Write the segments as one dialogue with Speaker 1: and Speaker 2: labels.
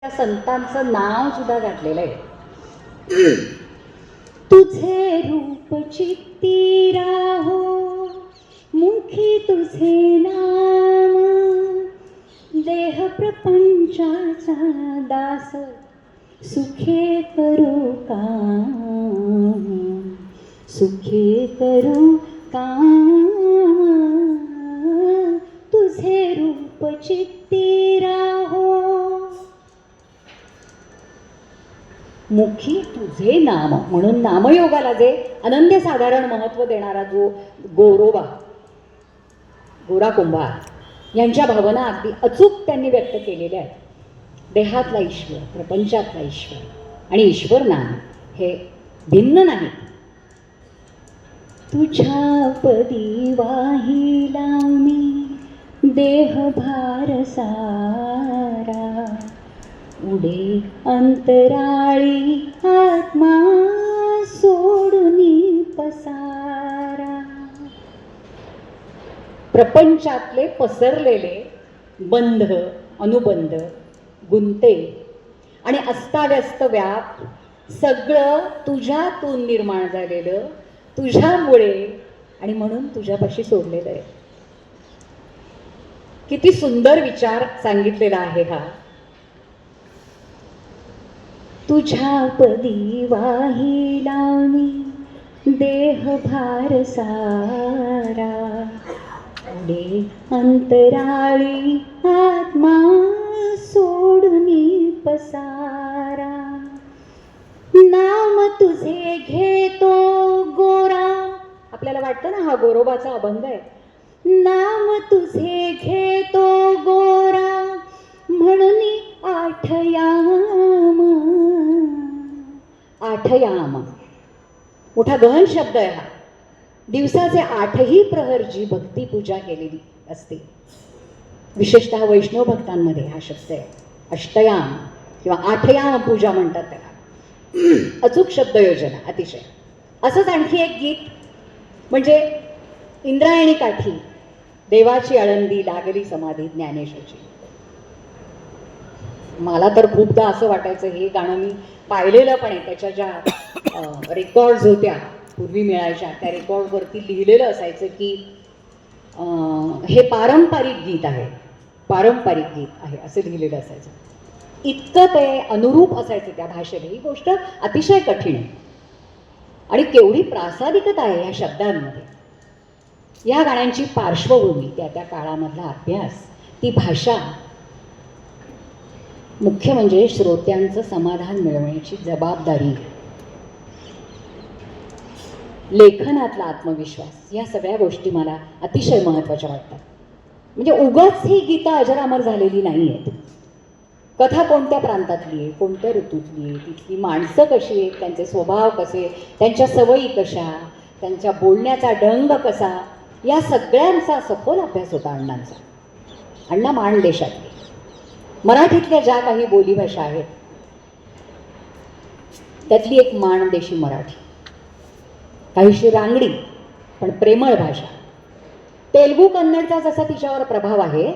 Speaker 1: त्या संतांचं नाव सुद्धा घातलेलं आहे. तुझे रूप चित्ती राहो, मुखी तुझे नाम, देह प्रपंचाचा दास, सुखे करू काम, सुखे करू काम. तुझे रूप चित्ती राहो, मुखी तुझे नाम. म्हणून नामयोगाला जे अनन्यसाधारण महत्त्व देणारा जो गोरोबा, गोरा कुंभार यांच्या भावना अगदी अचूक त्यांनी व्यक्त केलेल्या आहेत. देहातला ईश्वर, प्रपंचातला ईश्वर आणि ईश्वर नाम हे भिन्न नाही. तुझ्या पदी वाहिला मी देहभार सारा, उडे अंतराळी आत्मा सोडूनी पसारा. प्रपंचातले पसरलेले बंध, अनुबंध, गुंते आणि अस्ताव्यस्त व्याप सगळं तुझ्यातून निर्माण झालेलं, तुझ्यामुळे आणि म्हणून तुझ्यापाशी सोडलेलं आहे. किती सुंदर विचार सांगितलेला आहे हा. तुझ्या पदी वाहिला मी देहभार सारा, उडे अंतराळी आत्मा सोडूनी पसारा. नाम तुझे घेतो गोरा. आपल्याला वाटतं ना हा गोरोबाचा अभंग आहे. नाम तुझे घेतो गोरा, म्हणून आठयाम. आठयाम मोठा गहन शब्द आहे हा. दिवसाचे 8ही प्रहर जी भक्ती पूजा केलेली असते, विशेषतः वैष्णव भक्तांमध्ये हा शब्द आहे. अष्टयाम किंवा आठयाम पूजा म्हणतात त्याला. अचूक शब्द योजना अतिशय. असंच आणखी एक गीत म्हणजे इंद्रायणी काठी, देवाची आळंदी लागली समाधी ज्ञानेशाची. मला तर खूपदा असं वाटायचं हे गाणं मी पाहिलेलं पण आहे. त्याच्या ज्या रेकॉर्ड्स होत्या पूर्वी मिळायच्या, त्या रेकॉर्डवरती लिहिलेलं असायचं की हे पारंपरिक गीत आहे, पारंपरिक गीत आहे असं लिहिलेलं असायचं. इतकं ते अनुरूप असायचं त्या भाषेला. ही गोष्ट अतिशय कठीण आहे आणि केवढी प्रासादिकता आहे या शब्दांमध्ये. या गाण्यांची पार्श्वभूमी, त्या त्या काळामधला अभ्यास, ती भाषा, मुख्य म्हणजे श्रोत्यांचं समाधान मिळवण्याची जबाबदारी, लेखनातला आत्मविश्वास, या सगळ्या गोष्टी मला अतिशय महत्त्वाच्या वाटतात. म्हणजे उगाच ही गीतं अजरामर झालेली नाही आहेत. कथा कोणत्या प्रांतातली आहे, कोणत्या ऋतूतली आहे, तिथली माणसं कशी आहेत, त्यांचे स्वभाव कसे, त्यांच्या सवयी कशा, त्यांच्या बोलण्याचा ढंग कसा, या सगळ्यांचा सखोल अभ्यास होता अण्णांचा. अण्णा माणदेशातले. मराठीतल्या ज्या काही बोलीभाषा आहेत त्यातली एक माणदेशी मराठी, काहीशी रांगडी पण प्रेमळ भाषा. तेलुगू कन्नडचा जसा तिच्यावर प्रभाव आहे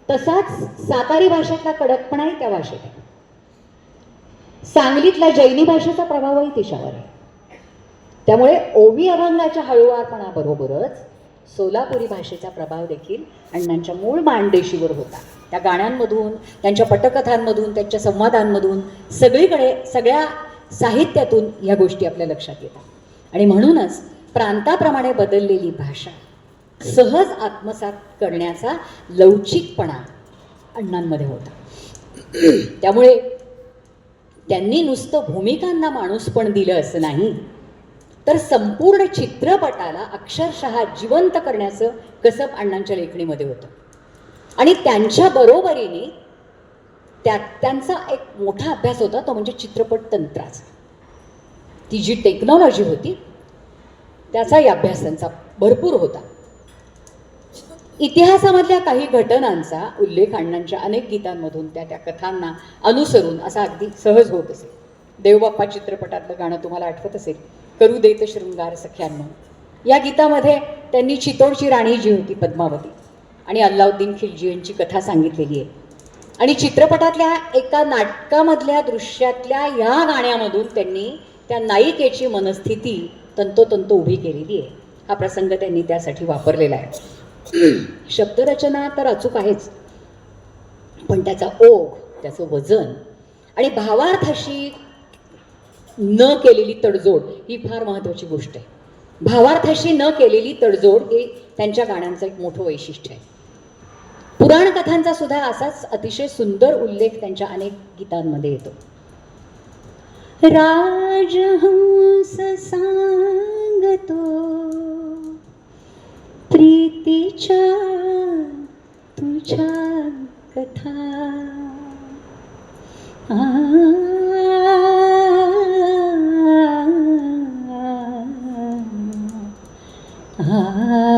Speaker 1: तसाच सातारी भाषेतला कडकपणाही त्या भाषेत आहे. सांगलीतल्या जैनी भाषेचा प्रभावही तिच्यावर आहे. त्यामुळे ओवी अभंगाच्या हळूवारपणाबरोबरच सोलापुरी भाषेचा प्रभाव देखील अण्णांच्या मूळ माणदेशीवर होता. त्या गाण्यांमधून, त्यांच्या पटकथांमधून, त्यांच्या संवादांमधून, सगळीकडे सगळ्या साहित्यातून या गोष्टी आपल्या लक्षात येतात. आणि म्हणूनच प्रांताप्रमाणे बदललेली भाषा सहज आत्मसात करण्याचा लवचिकपणा अण्णांमध्ये होता. त्यामुळे त्यांनी नुसतं भूमिकांना माणूस पण दिलं असं नाही, तर संपूर्ण चित्रपटाला अक्षरशः जिवंत करण्याचं कसब अण्णांच्या लेखणीमध्ये होतं. आणि त्यांच्या बरोबरीने त्यांचा एक मोठा अभ्यास होता, तो म्हणजे चित्रपट तंत्राचा. ती जी टेक्नॉलॉजी होती त्याचाही अभ्यास त्यांचा भरपूर होता. इतिहासामधल्या काही घटनांचा उल्लेख अण्णांच्या अनेक गीतांमधून त्या त्या कथांना अनुसरून असा अगदी सहज होत असेल. देवबाप्पा चित्रपटातलं गाणं तुम्हाला आठवत असेल, करू देत शृंगार सख्यांनो. या गीतामध्ये त्यांनी चितोडची राणी जी होती पद्मावती आणि अल्लाउद्दीन खिलजी यांची कथा सांगितलेली आहे. आणि चित्रपटातल्या एका नाटकामधल्या दृश्यातल्या या गाण्यामधून त्यांनी त्या नायिकेची मनस्थिती तंतोतंत उभी केलेली आहे. हा प्रसंग त्यांनी त्यासाठी वापरलेला आहे. शब्दरचना तर अचूक आहेच, पण त्याचा ओघ, त्याचं वजन आणि भावार्थाशी न केलेली तडजोड ही फार महत्त्वाची गोष्ट आहे. भावार्थाशी न केलेली तडजोड हे त्यांच्या गाण्यांचं एक मोठं वैशिष्ट्य आहे. पुराण कथांचा सुद्धा असाच अतिशय सुंदर उल्लेख त्यांच्या अनेक गीतांमध्ये येतो. राजहंस सांगतो प्रीतीच्या तुझ्या कथा